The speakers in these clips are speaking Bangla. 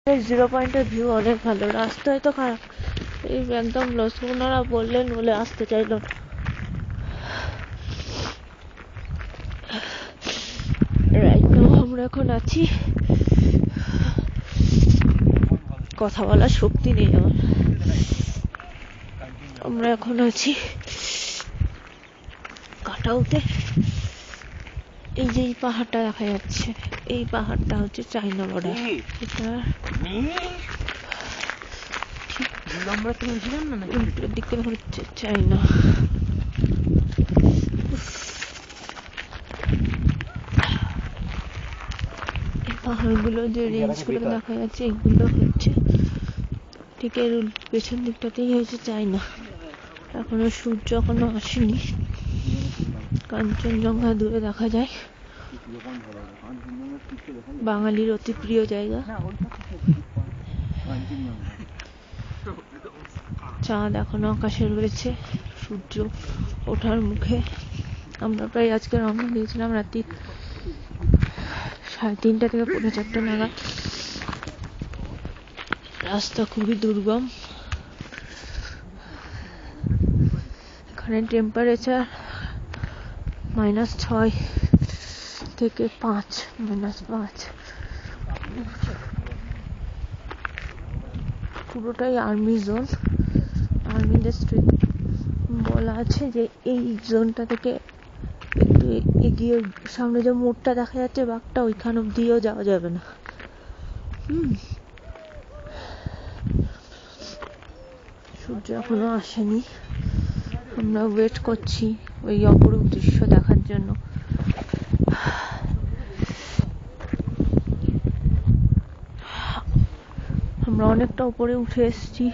জিরো পয়েন্টের ভিউ অনেক ভালো, রাস্তায় তো খারাপ। এই একদম ওনারা বললেন বলে আসতে চাইল। আমরা এখন আছি, কথা বলার শক্তি নেই আমার। আমরা এখন আছি কাটাউতে। এই যে এই পাহাড়টা দেখা যাচ্ছে, এই পাহাড়টা হচ্ছে চাইনা বর্ডার। এটা দিক থেকে হচ্ছে চাইনা। এই পাহাড়গুলো যে রেঞ্জ গুলো দেখা যাচ্ছে, এগুলো হচ্ছে ঠিক এর পেছন দিকটাতেই হয়েছে চাইনা। এখনো সূর্য এখনো আসেনি, কাঞ্চনজঙ্ঘা দূরে দেখা যায়, বাঙালির অতি প্রিয় জায়গা। চাঁদ এখনো আকাশে রয়েছে, সূর্য ওঠার মুখে। আমরা প্রায় আজকে রওনা দিয়েছিলাম রাত্রি 3:30 থেকে 4:30 নাগাদ। রাস্তা খুবই দুর্গম। এখানে টেম্পারেচার -6 থেকে -5। পুরোটাই আর্মি জোন, আর্মি ডিস্ট্রিক্ট। বলা আছে যে এই জোনটা থেকে একটু এগিয়ে সামনে যে মোড়টা দেখা যাচ্ছে, বাঘটা, ওইখান অব্দিও যাওয়া যাবে না। সূর্য এখনো আসেনি, আমরা ওয়েট করছি ওই অপরূপ দৃশ্য দেখার জন্য। আমরা অনেকটা উপরে উঠে এসেছি।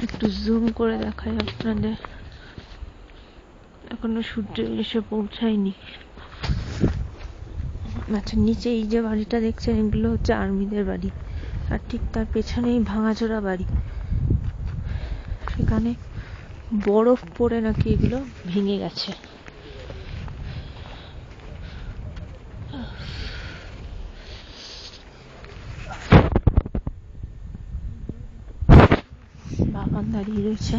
একটু জুম করে দেখাই আপনাদের, এখনো সূর্য এসে পৌঁছায়নি। আচ্ছা, নিচে এই যে বাড়িটা দেখছেন, এগুলো হচ্ছে আর্মিদের বাড়ি। আর ঠিক তার পেছনেই ভাঙাচোরা বাড়ি, সেখানে বরফ পড়ে নাকি এগুলো ভেঙে গেছে। বাগান দাঁড়িয়ে রয়েছে।